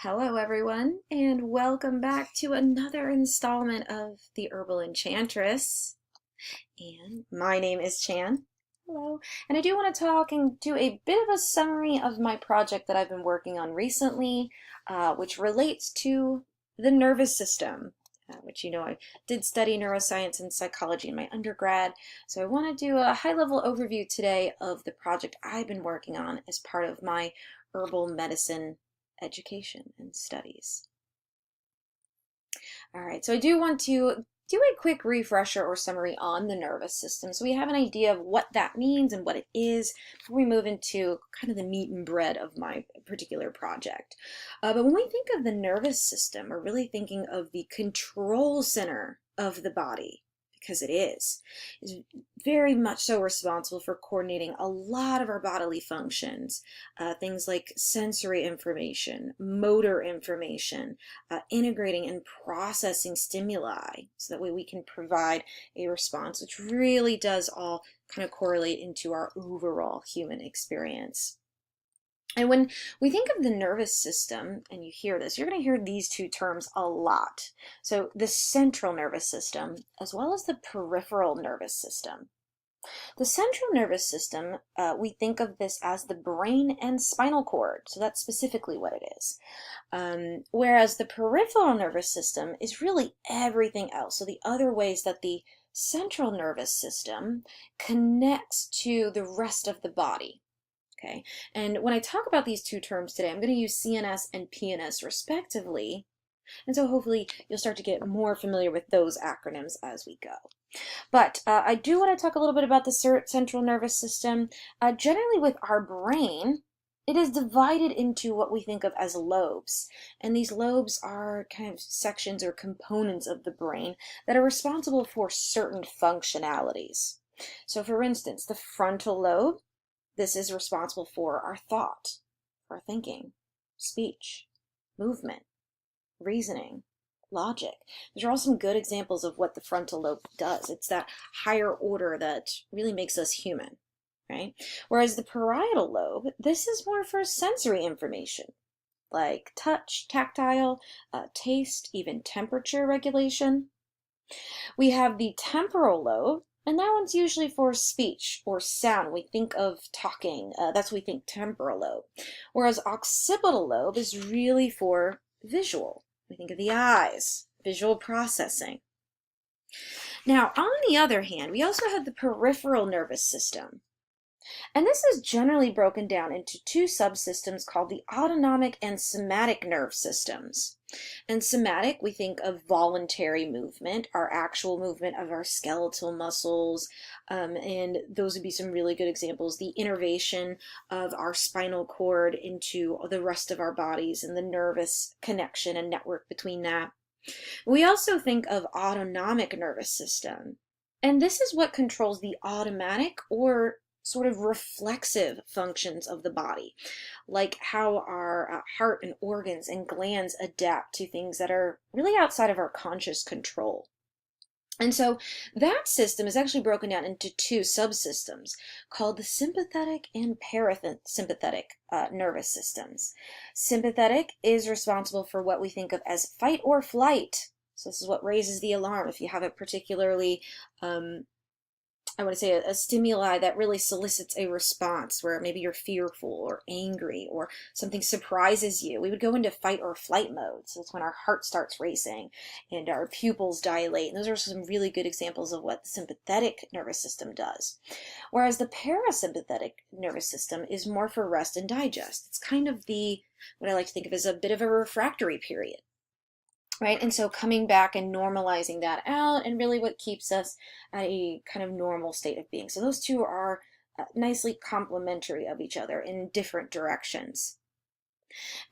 Hello everyone, and welcome back to another installment of the Herbal Enchantress. And my name is Chan. Hello. And I do want to talk and do a bit of a summary of my project that I've been working on recently, which relates to the nervous system, which I did study neuroscience and psychology in my undergrad. So I want to do a high-level overview today of the project I've been working on as part of my herbal medicine education and studies. All right, so I do want to do a quick refresher or summary on the nervous system so we have an idea of what that means and what it is before we move into kind of the meat and bread of my particular project. But when we think of the nervous system, we're really thinking of the control center of the body, because it is very much so responsible for coordinating a lot of our bodily functions, things like sensory information, motor information, integrating and processing stimuli, so that way we can provide a response which really does all kind of correlate into our overall human experience. And when we think of the nervous system, and you hear this, you're going to hear these two terms a lot. So the central nervous system, as well as the peripheral nervous system. The central nervous system, we think of this as the brain and spinal cord. So that's specifically what it is. Whereas the peripheral nervous system is really everything else. So the other ways that the central nervous system connects to the rest of the body. Okay, and when I talk about these two terms today, I'm going to use CNS and PNS respectively, and so hopefully you'll start to get more familiar with those acronyms as we go. But I do want to talk a little bit about the central nervous system. Generally with our brain, it is divided into what we think of as lobes, and these lobes are kind of sections or components of the brain that are responsible for certain functionalities. So for instance, the frontal lobe, this is responsible for our thought, our thinking, speech, movement, reasoning, logic. These are all some good examples of what the frontal lobe does. It's that higher order that really makes us human, right? Whereas the parietal lobe, this is more for sensory information, like touch, tactile, taste, even temperature regulation. We have the temporal lobe, and that one's usually for speech or sound. We think of talking. That's what we think temporal lobe. Whereas occipital lobe is really for visual. We think of the eyes, visual processing. Now, on the other hand, we also have the peripheral nervous system. And this is generally broken down into two subsystems called the autonomic and somatic nerve systems. And somatic, we think of voluntary movement, our actual movement of our skeletal muscles, and those would be some really good examples. The innervation of our spinal cord into the rest of our bodies and the nervous connection and network between that. We also think of autonomic nervous system, and this is what controls the automatic or sort of reflexive functions of the body, like how our heart and organs and glands adapt to things that are really outside of our conscious control. And so that system is actually broken down into two subsystems called the sympathetic and parasympathetic nervous systems. Sympathetic is responsible for what we think of as fight or flight. So this is what raises the alarm if you have a particularly I want to say a stimuli that really solicits a response where maybe you're fearful or angry or something surprises you. We would go into fight or flight mode. So it's when our heart starts racing and our pupils dilate. And those are some really good examples of what the sympathetic nervous system does. Whereas the parasympathetic nervous system is more for rest and digest. It's kind of what I like to think of as a bit of a refractory period. Right, and so coming back and normalizing that out, and really what keeps us at a kind of normal state of being. So those two are nicely complementary of each other in different directions.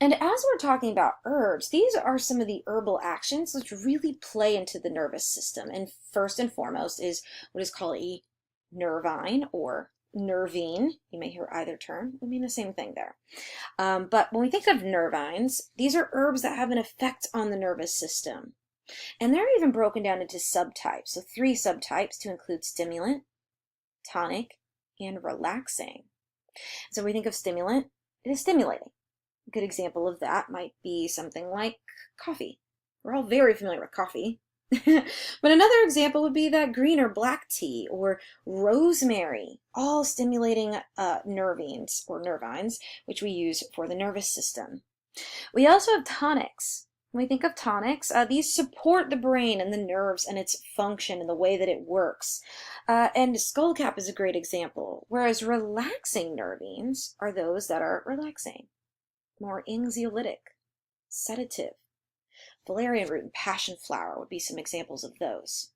And as we're talking about herbs, these are some of the herbal actions which really play into the nervous system. And first and foremost is what is called a nervine or nervine. You may hear either term. I mean the same thing there. But when we think of nervines, these are herbs that have an effect on the nervous system. And they're even broken down into subtypes. So 3 subtypes to include stimulant, tonic, and relaxing. So when we think of stimulant, it is stimulating. A good example of that might be something like coffee. We're all very familiar with coffee. But another example would be that green or black tea or rosemary, all stimulating nervines or nervines, which we use for the nervous system. We also have tonics. When we think of tonics, these support the brain and the nerves and its function and the way that it works. And skullcap is a great example, whereas relaxing nervines are those that are relaxing, more anxiolytic, sedative. Valerian root and passion flower would be some examples of those.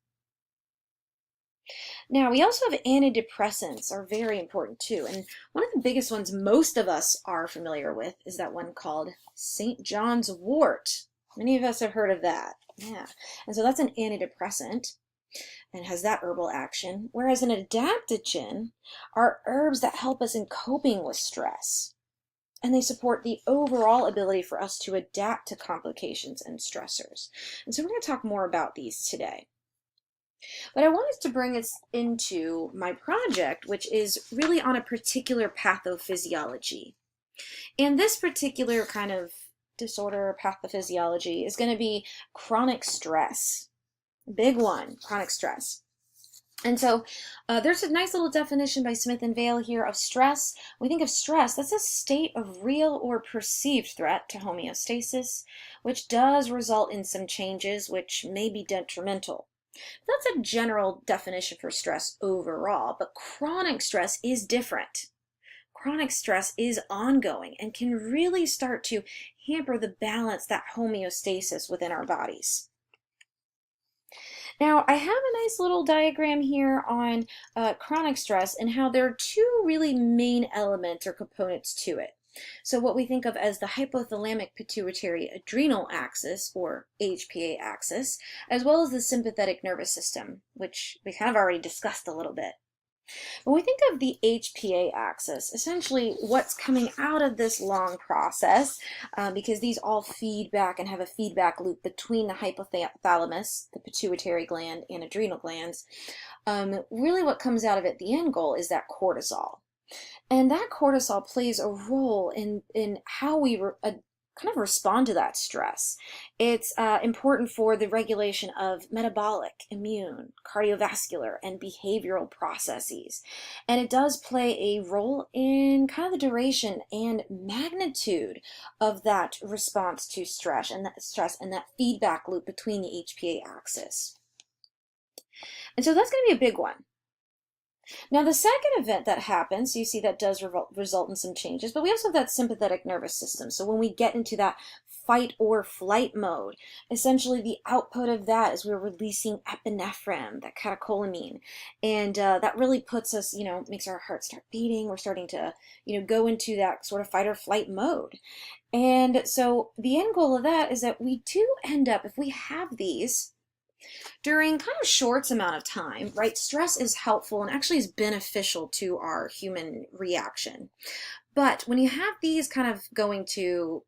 Now, we also have antidepressants are very important too. And one of the biggest ones most of us are familiar with is that one called St. John's wort. Many of us have heard of that. Yeah. And so that's an antidepressant and has that herbal action. Whereas an adaptogen are herbs that help us in coping with stress. And they support the overall ability for us to adapt to complications and stressors. And so we're going to talk more about these today. But I wanted to bring us into my project, which is really on a particular pathophysiology. And this particular kind of disorder, pathophysiology, is going to be chronic stress. Big one, chronic stress. And so there's a nice little definition by Smith and Vale here of stress. When we think of stress, that's a state of real or perceived threat to homeostasis, which does result in some changes which may be detrimental. That's a general definition for stress overall, but chronic stress is different. Chronic stress is ongoing and can really start to hamper the balance, that homeostasis within our bodies. Now, I have a nice little diagram here on chronic stress and how there are two really main elements or components to it. So what we think of as the hypothalamic pituitary adrenal axis, or HPA axis, as well as the sympathetic nervous system, which we kind of already discussed a little bit. When we think of the HPA axis, essentially what's coming out of this long process, because these all feed back and have a feedback loop between the hypothalamus, the pituitary gland, and adrenal glands, really what comes out of it, the end goal, is that cortisol. And that cortisol plays a role in how we kind of respond to that stress. It's important for the regulation of metabolic, immune, cardiovascular, and behavioral processes. And it does play a role in kind of the duration and magnitude of that response to stress and that feedback loop between the HPA axis. And so that's going to be a big one. Now, the second event that happens, you see that does result in some changes, but we also have that sympathetic nervous system. So when we get into that fight or flight mode, essentially the output of that is we're releasing epinephrine, that catecholamine, and that really puts us, makes our heart start beating. We're starting to, go into that sort of fight or flight mode. And so the end goal of that is that we do end up, if we have these, during kind of short amount of time, right? Stress is helpful and actually is beneficial to our human reaction. But when you have these kind of going to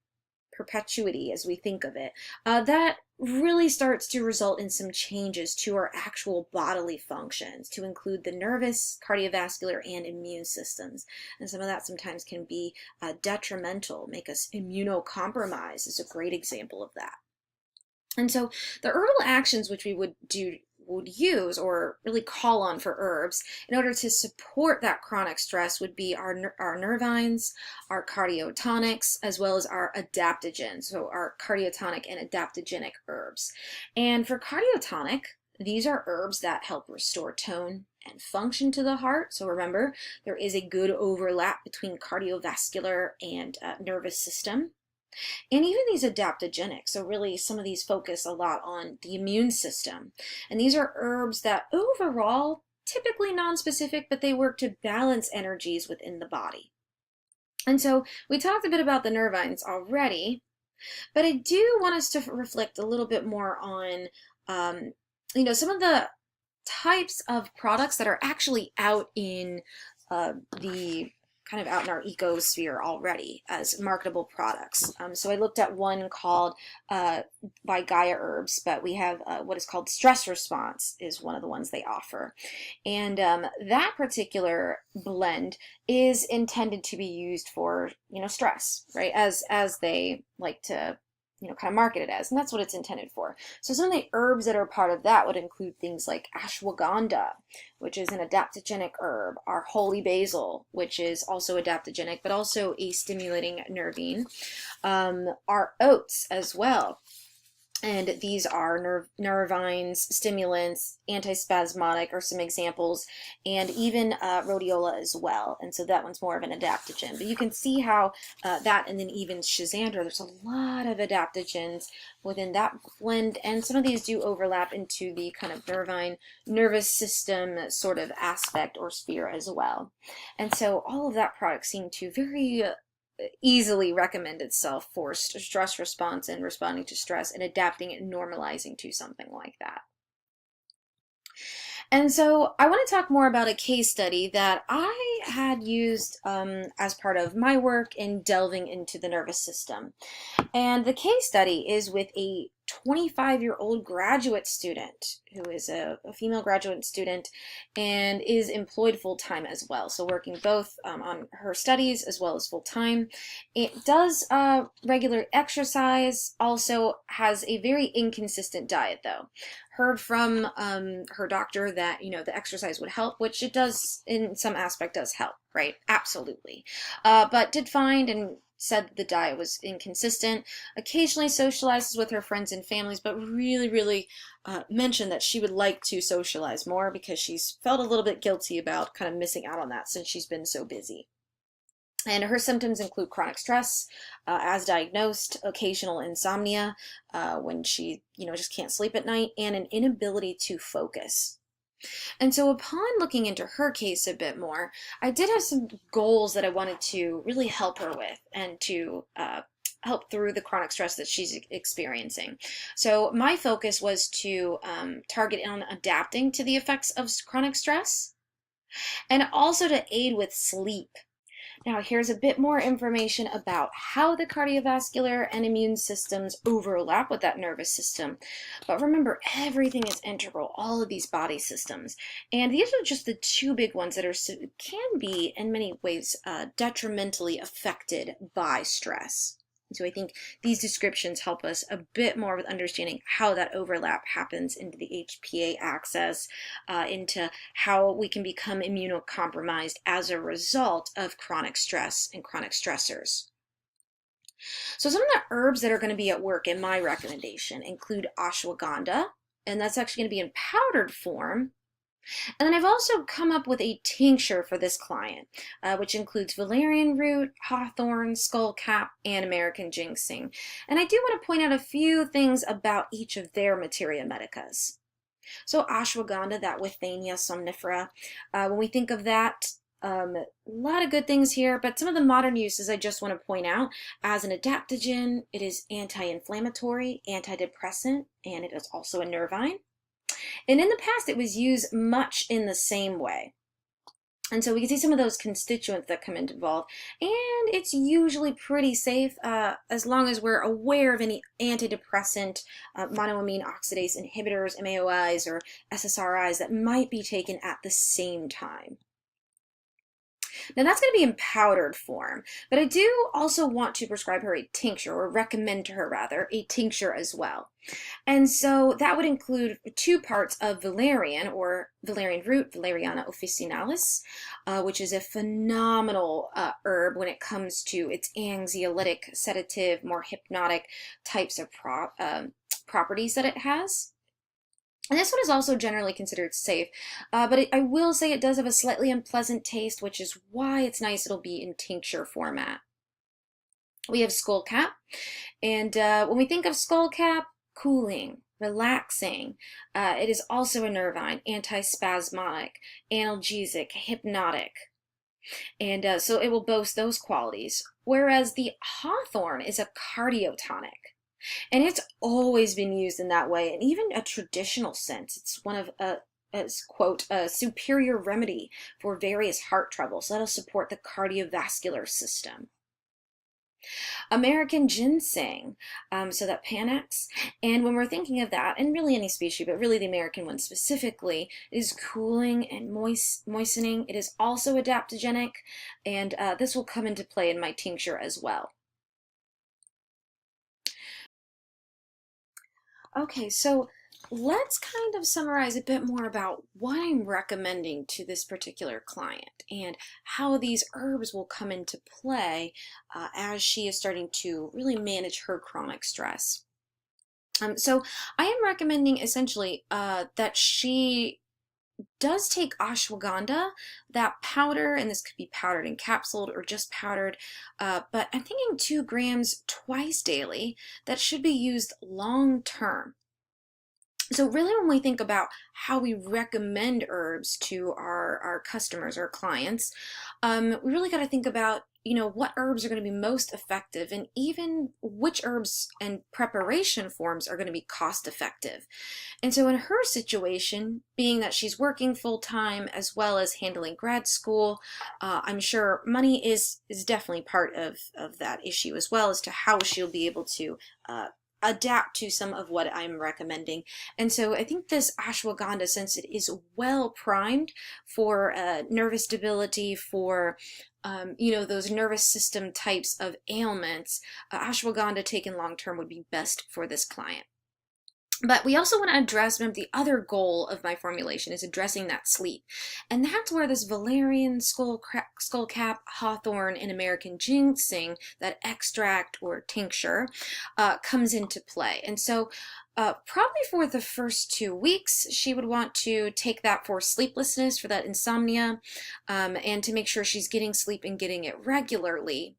perpetuity as we think of it, that really starts to result in some changes to our actual bodily functions, to include the nervous, cardiovascular, and immune systems. And some of that sometimes can be detrimental, make us immunocompromised is a great example of that. And so the herbal actions which we would use or really call on for herbs in order to support that chronic stress would be our nervines, our cardiotonics, as well as our adaptogens, so our cardiotonic and adaptogenic herbs. And for cardiotonic, these are herbs that help restore tone and function to the heart. So remember, there is a good overlap between cardiovascular and nervous system. And even these adaptogenics, so really some of these focus a lot on the immune system. And these are herbs that overall, typically non-specific, but they work to balance energies within the body. And so we talked a bit about the nervines already, but I do want us to reflect a little bit more on, some of the types of products that are actually out in the kind of out in our ecosphere already as marketable products. So I looked at one called by Gaia Herbs, but we have what is called Stress Response is one of the ones they offer. And that particular blend is intended to be used for, stress, right? As they like to kind of market it as, and that's what it's intended for. So some of the herbs that are part of that would include things like ashwagandha, which is an adaptogenic herb, our holy basil, which is also adaptogenic, but also a stimulating nervine, our oats as well. And these are nervines, stimulants, antispasmodic are some examples, and even rhodiola as well. And so that one's more of an adaptogen. But you can see how that, and then even schizandra, there's a lot of adaptogens within that blend. And some of these do overlap into the kind of nervous system sort of aspect or sphere as well. And so all of that product seemed to very easily recommend itself for stress response and responding to stress and adapting and normalizing to something like that. And so I want to talk more about a case study that I had used as part of my work in delving into the nervous system. And the case study is with a 25-year-old graduate student who is a female graduate student and is employed full-time as well. So working both on her studies as well as full-time. It does regular exercise, also has a very inconsistent diet though. Heard from her doctor that, the exercise would help, which it does in some aspect does help, right? Absolutely. But did find and said the diet was inconsistent, occasionally socializes with her friends and families, but really mentioned that she would like to socialize more because she's felt a little bit guilty about kind of missing out on that since she's been so busy. And her symptoms include chronic stress, as diagnosed, occasional insomnia, when she, just can't sleep at night, and an inability to focus. And so upon looking into her case a bit more, I did have some goals that I wanted to really help her with and to help through the chronic stress that she's experiencing. So my focus was to target on adapting to the effects of chronic stress and also to aid with sleep. Now, here's a bit more information about how the cardiovascular and immune systems overlap with that nervous system. But remember, everything is integral, all of these body systems. And these are just the two big ones that can be, in many ways, detrimentally affected by stress. So I think these descriptions help us a bit more with understanding how that overlap happens into the HPA axis, into how we can become immunocompromised as a result of chronic stress and chronic stressors. So some of the herbs that are going to be at work in my recommendation include ashwagandha, and that's actually going to be in powdered form. And then I've also come up with a tincture for this client, which includes valerian root, hawthorn, skullcap, and American ginseng. And I do want to point out a few things about each of their Materia Medicas. So ashwagandha, that WITHANIA somnifera, when we think of that, a lot of good things here, but some of the modern uses I just want to point out. As an adaptogen, it is anti-inflammatory, antidepressant, and it is also a nervine. And in the past, it was used much in the same way. And so we can see some of those constituents that come involved. And it's usually pretty safe as long as we're aware of any antidepressant, monoamine oxidase inhibitors, MAOIs, or SSRIs that might be taken at the same time. Now that's going to be in powdered form, but I do also want to prescribe her a tincture, or recommend to her rather, a tincture as well. And so that would include 2 parts of valerian, or valerian root, Valeriana officinalis, which is a phenomenal herb when it comes to its anxiolytic, sedative, more hypnotic types of properties that it has. And this one is also generally considered safe, but I will say it does have a slightly unpleasant taste, which is why it's nice it'll be in tincture format. We have skullcap, and when we think of skullcap, cooling, relaxing. It is also a nervine, antispasmodic, analgesic, hypnotic. And so it will boast those qualities. Whereas the hawthorn is a cardiotonic. And it's always been used in that way, and even a traditional sense. It's one of as, quote, a superior remedy for various heart troubles. That'll support the cardiovascular system. American ginseng, so that Panax. And when we're thinking of that, and really any species, but really the American one specifically, is cooling and moistening. It is also adaptogenic, and this will come into play in my tincture as well. Okay, so let's kind of summarize a bit more about what I'm recommending to this particular client and how these herbs will come into play as she is starting to really manage her chronic stress. So I am recommending essentially that she does take ashwagandha, that powder, and this could be powdered and capsuled or just powdered, but I'm thinking 2 grams twice daily that should be used long term. So really when we think about how we recommend herbs to our customers, our clients, we really got to think about, you know, what herbs are going to be most effective and even which herbs and preparation forms are going to be cost effective. And so in her situation, being that she's working full time as well as handling grad school, I'm sure money is definitely part of that issue as well as to how she'll be able to adapt to some of what I'm recommending. And so I think this ashwagandha, since it is well primed for nervous stability, for you know, those nervous system types of ailments, ashwagandha taken long term would be best for this client. But we also want to address, remember, the other goal of my formulation is addressing that sleep. And that's where this valerian, skullcap, hawthorn, and American ginseng, that extract or tincture, comes into play. And so probably for the first 2 weeks, she would want to take that for sleeplessness, for that insomnia, and to make sure she's getting sleep and getting it regularly.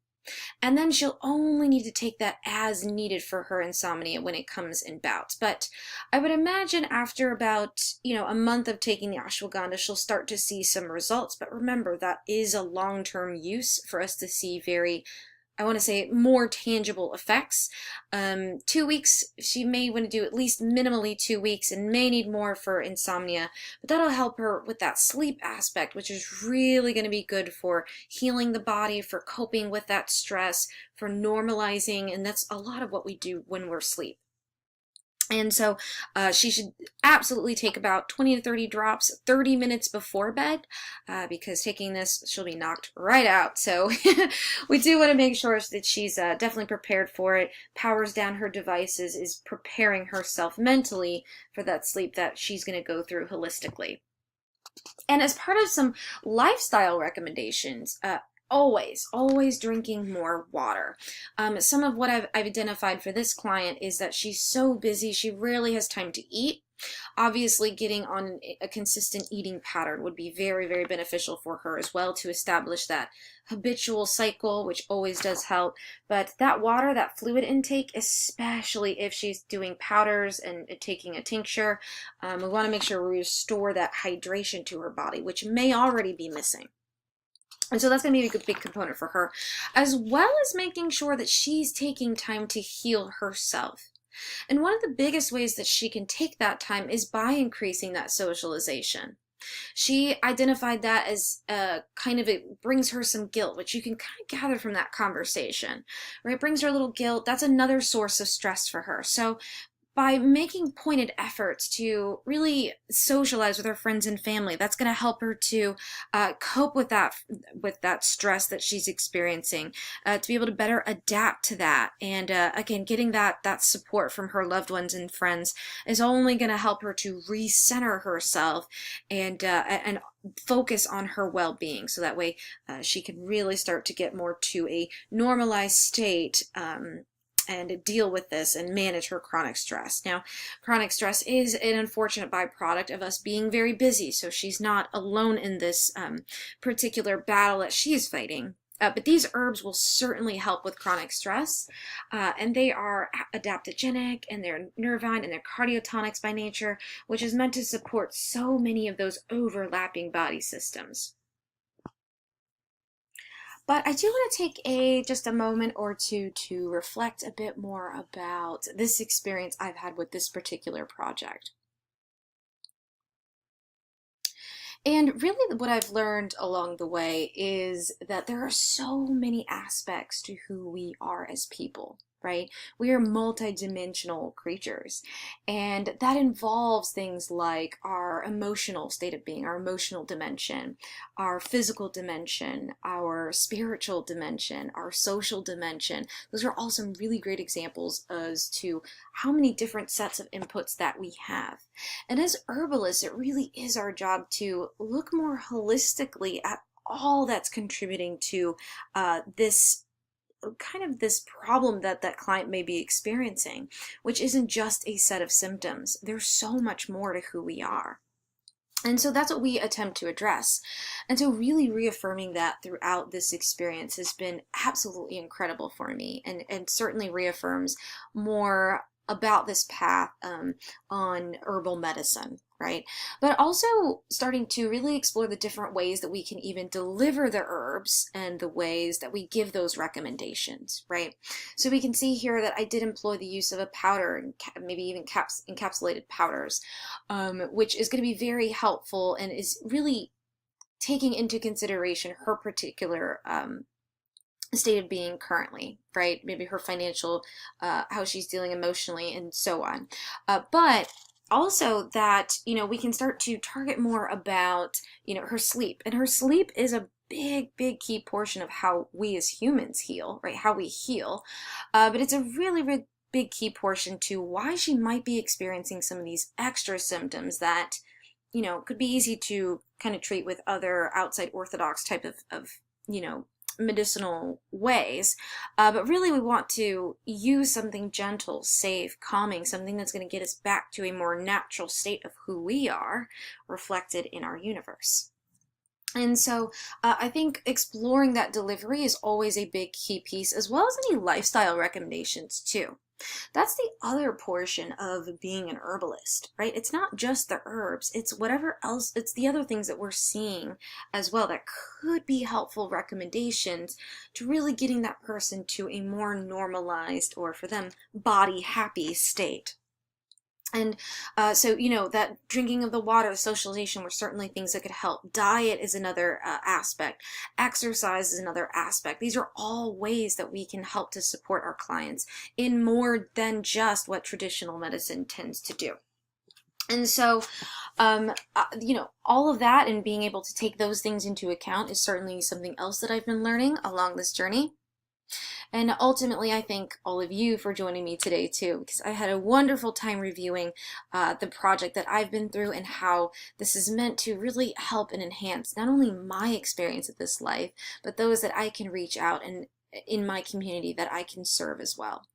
And then she'll only need to take that as needed for her insomnia when it comes in bouts. But I would imagine after about, you know, a month of taking the ashwagandha, she'll start to see some results. But remember, that is a long-term use for us to see very, I want to say, more tangible effects. 2 weeks, she may want to do at least minimally 2 weeks and may need more for insomnia, but that'll help her with that sleep aspect, which is really going to be good for healing the body, for coping with that stress, for normalizing, and that's a lot of what we do when we're asleep. And so she should absolutely take about 20 to 30 drops 30 minutes before bed because taking this, she'll be knocked right out. So we do want to make sure that she's definitely prepared for it, powers down her devices, is preparing herself mentally for that sleep that she's going to go through holistically. And as part of some lifestyle recommendations, always drinking more water. Some of what I've identified for this client is that she's so busy, she rarely has time to eat. Obviously, getting on a consistent eating pattern would be very, very beneficial for her as well to establish that habitual cycle, which always does help. But that water, that fluid intake, especially if she's doing powders and taking a tincture, we want to make sure we restore that hydration to her body, which may already be missing. And so that's going to be a big component for her, as well as making sure that she's taking time to heal herself. And one of the biggest ways that she can take that time is by increasing that socialization. She identified that as kind of, it brings her some guilt, which you can kind of gather from that conversation, right? It brings her a little guilt. That's another source of stress for her. So by making pointed efforts to really socialize with her friends and family, that's going to help her to cope with that stress that she's experiencing, to be able to better adapt to that. And again, getting that support from her loved ones and friends is only going to help her to recenter herself and focus on her well-being. So that way she can really start to get more to a normalized state, and deal with this and manage her chronic stress. Now, chronic stress is an unfortunate byproduct of us being very busy, so she's not alone in this particular battle that she is fighting. But these herbs will certainly help with chronic stress, and they are adaptogenic, and they're nervine, and they're cardioTonics by nature, which is meant to support so many of those overlapping body systems. But I do want to take just a moment or two to reflect a bit more about this experience I've had with this particular project. And really, what I've learned along the way is that there are so many aspects to who we are as people, right? We are multidimensional creatures, and that involves things like our emotional state of being, our emotional dimension, our physical dimension, our spiritual dimension, our social dimension. Those are all some really great examples as to how many different sets of inputs that we have. And as herbalists, it really is our job to look more holistically at all that's contributing to this problem that that client may be experiencing, which isn't just a set of symptoms. There's so much more to who we are. And so that's what we attempt to address. And so really reaffirming that throughout this experience has been absolutely incredible for me, and certainly reaffirms more about this path on herbal medicine, right? But also starting to really explore the different ways that we can even deliver the herbs and the ways that we give those recommendations, right? So we can see here that I did employ the use of a powder and maybe even encapsulated powders, which is going to be very helpful and is really taking into consideration her particular state of being currently, right? Maybe her financial, how she's dealing emotionally, and so on. But also that, we can start to target more about, her sleep. And her sleep is a big key portion of how we as humans heal, right? How we heal. But it's a really big key portion to why she might be experiencing some of these extra symptoms that, could be easy to kind of treat with other outside orthodox type of medicinal ways, but really we want to use something gentle, safe, calming, something that's going to get us back to a more natural state of who we are reflected in our universe. And so I think exploring that delivery is always a big key piece, as well as any lifestyle recommendations too. That's the other portion of being an herbalist, right? It's not just the herbs, it's whatever else, it's the other things that we're seeing as well that could be helpful recommendations to really getting that person to a more normalized, or for them, body happy state. And so, that drinking of the water, the socialization were certainly things that could help. Diet is another aspect. Exercise is another aspect. These are all ways that we can help to support our clients in more than just what traditional medicine tends to do. And so, all of that and being able to take those things into account is certainly something else that I've been learning along this journey. And ultimately, I thank all of you for joining me today too, because I had a wonderful time reviewing the project that I've been through and how this is meant to really help and enhance not only my experience of this life, but those that I can reach out and in my community that I can serve as well.